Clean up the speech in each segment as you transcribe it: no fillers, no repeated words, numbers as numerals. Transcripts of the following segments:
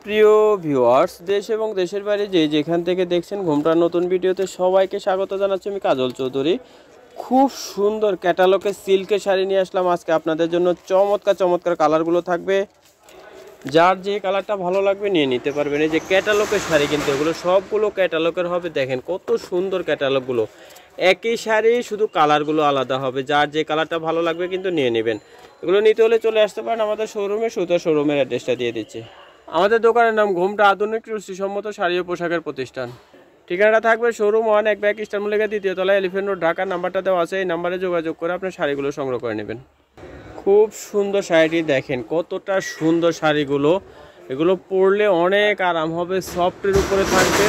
প্রিয় ভিউয়ার্স, দেশ এবং দেশের বাইরে যেখান থেকে দেখছেন ঘুমটার নতুন ভিডিওতে সবাইকে স্বাগত জানাচ্ছি। আমি কাজল চৌধুরী। খুব সুন্দর ক্যাটালগে সিল্কের শাড়ি নিয়ে আসলাম আজকে আপনাদের জন্য। চমৎকার চমৎকার কালারগুলো থাকবে, যার যে কালারটা ভালো লাগবে নিয়ে নিতে পারবেন। এই যে ক্যাটালগের শাড়ি, কিন্তু এগুলো সবগুলো ক্যাটালগের হবে। দেখেন কত সুন্দর ক্যাটালগুলো, একই শাড়ি শুধু কালারগুলো আলাদা হবে। যার যে কালারটা ভালো লাগবে কিন্তু নিয়ে নেবেন। এগুলো নিতে হলে চলে আসতে পারেন আমাদের শোরুমে। শোরুমের অ্যাড্রেসটা দিয়ে দিচ্ছি। আমাদের দোকানের নাম ঘুমটা আধুনিক রুচিসম্মত শাড়ি ও পোশাকের প্রতিষ্ঠান। ঠিকানাটা থাকবে শোরুম 1 এক ব্যাগ ইস্টার মল্লিকা 2য় তলায়, এলিফেন্ট রোড, ঢাকা। নাম্বারটা দেওয়া আছে, এই নাম্বারে যোগাযোগ করে আপনার শাড়িগুলো সংগ্রহ করে নেবেন। খুব সুন্দর শাড়িটি দেখেন, কতটা সুন্দর শাড়িগুলো। এগুলো পরলে অনেক আরাম হবে, সফটের উপরে থাকবে।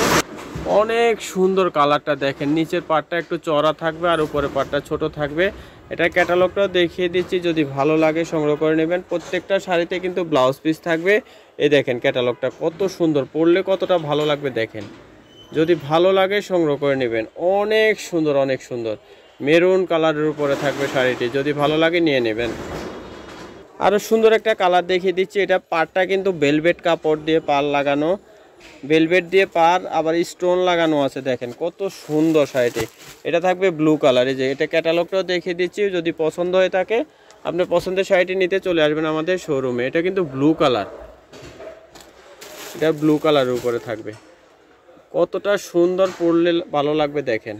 অনেক সুন্দর কালারটা দেখেন, নিচের পাটটা একটু চড়া থাকবে আর উপরে পাটটা ছোট থাকবে। এটা ক্যাটালগটাও দেখিয়ে দিচ্ছি, যদি ভালো লাগে সংগ্রহ করে নেবেন। প্রত্যেকটা শাড়িতে কিন্তু ব্লাউজ পিস থাকবে। এই দেখেন ক্যাটালগটা কত সুন্দর, পরলে কতটা ভালো লাগবে দেখেন। যদি ভালো লাগে সংগ্রহ করে নেবেন। অনেক সুন্দর, অনেক সুন্দর মেরুন কালারের উপরে থাকবে শাড়িটি, যদি ভালো লাগে নিয়ে নেবেন। আরও সুন্দর একটা কালার দেখিয়ে দিচ্ছি। এটা পাড়টা কিন্তু ভেলভেট কাপড় দিয়ে পাড় লাগানো, ভেলভেট দিয়ে পাড়, আবার স্টোন লাগানো আছে। দেখেন কত সুন্দর শাড়িটি। এটা থাকবে ব্লু কালার। এই যে এটা ক্যাটালগটাও দেখিয়ে দিচ্ছি, যদি পছন্দ হয়ে থাকে আপনার পছন্দের শাড়িটি নিতে চলে আসবেন আমাদের শোরুমে। এটা কিন্তু ব্লু কালার, এটা ব্লু কালারের উপরে থাকবে। কতটা সুন্দর, পরলে ভালো লাগবে দেখেন।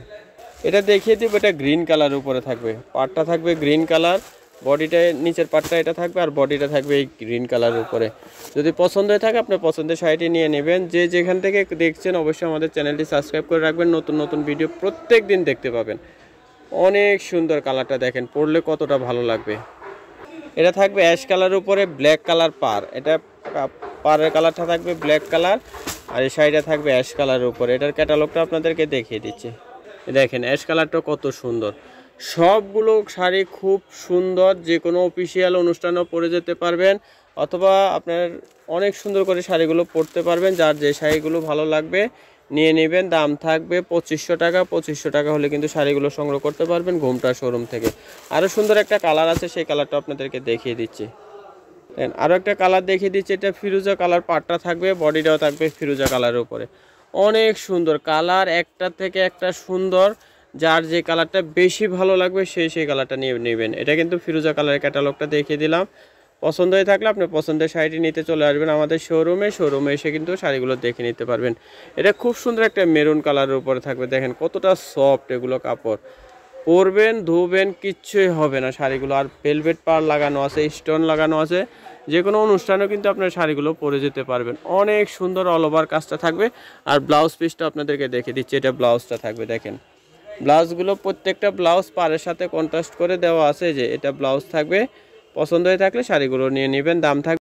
এটা দেখিয়ে দিব, এটা গ্রিন কালারের উপরে থাকবে। পাড়টা থাকবে গ্রিন কালার, বডিটা নিচের পাটটা এটা থাকবে, আর বডিটা থাকবে এই গ্রিন কালারের উপরে। যদি পছন্দ হয়ে থাকে আপনার পছন্দের শাড়িটি নিয়ে নেবেন। যেখান থেকে দেখছেন অবশ্যই আমাদের চ্যানেলটি সাবস্ক্রাইব করে রাখবেন, নতুন নতুন ভিডিও প্রত্যেক দিন দেখতে পাবেন। অনেক সুন্দর কালারটা দেখেন, পরলে কতটা ভালো লাগবে। এটা থাকবে অ্যাশ কালারের উপরে ব্ল্যাক কালার পার। এটা পারের কালারটা থাকবে ব্ল্যাক কালার, আর এই শাড়িটা থাকবে অ্যাশ কালারের উপরে। এটার ক্যাটালগটা আপনাদেরকে দেখিয়ে দিচ্ছি। দেখেন অ্যাশ কালারটা কত সুন্দর। সবগুলো শাড়ি খুব সুন্দর, যে কোনো অফিসিয়াল অনুষ্ঠানেও পরে যেতে পারবেন, অথবা আপনার অনেক সুন্দর করে শাড়িগুলো পরতে পারবেন। যার যে শাড়িগুলো ভালো লাগবে নিয়ে নেবেন। দাম থাকবে 2500 টাকা। 2500 টাকা হলে কিন্তু শাড়িগুলো সংগ্রহ করতে পারবেন ঘুমটা শোরুম থেকে। আরও সুন্দর একটা কালার আছে, সেই কালারটা আপনাদেরকে দেখিয়ে দিচ্ছি। আরও একটা কালার দেখিয়ে দিচ্ছি। এটা ফিরোজা কালার, পাটটা থাকবে, বডিটাও থাকবে ফিরোজা কালারের উপরে। অনেক সুন্দর কালার, একটা থেকে একটা সুন্দর। যার যে কালারটা বেশি ভালো লাগবে সেই কালারটা নিয়ে নেবেন। এটা কিন্তু ফিরোজা কালারের ক্যাটালগটা দেখিয়ে দিলাম। পছন্দ হয়ে থাকলে আপনি পছন্দের শাড়িটি নিতে চলে আসবেন আমাদের শোরুমে এসে কিন্তু শাড়িগুলো দেখে নিতে পারবেন। এটা খুব সুন্দর একটা মেরুন কালারের উপরে থাকবে। দেখেন কতটা সফট এগুলো কাপড়, পরবেন ধুবেন কিচ্ছুই হবে না শাড়িগুলো। আর ভেলভেট পার লাগানো আছে, স্টোন লাগানো আছে। যে কোনো অনুষ্ঠানেও কিন্তু আপনার শাড়িগুলো পরে যেতে পারবেন। অনেক সুন্দর অল ওভার কাজটা থাকবে। আর ব্লাউজ পিসটা আপনাদেরকে দেখে দিচ্ছি। এটা ব্লাউজটা থাকবে, দেখেন ব্লাউজগুলো প্রত্যেকটা ব্লাউজ পাড়ের সাথে কন্ট্রাস্ট করে দেওয়া আছে। যে এটা ব্লাউজ থাকবে। পছন্দ হয়ে থাকলে শাড়িগুলো নিয়ে নেবেন। দাম থাকবে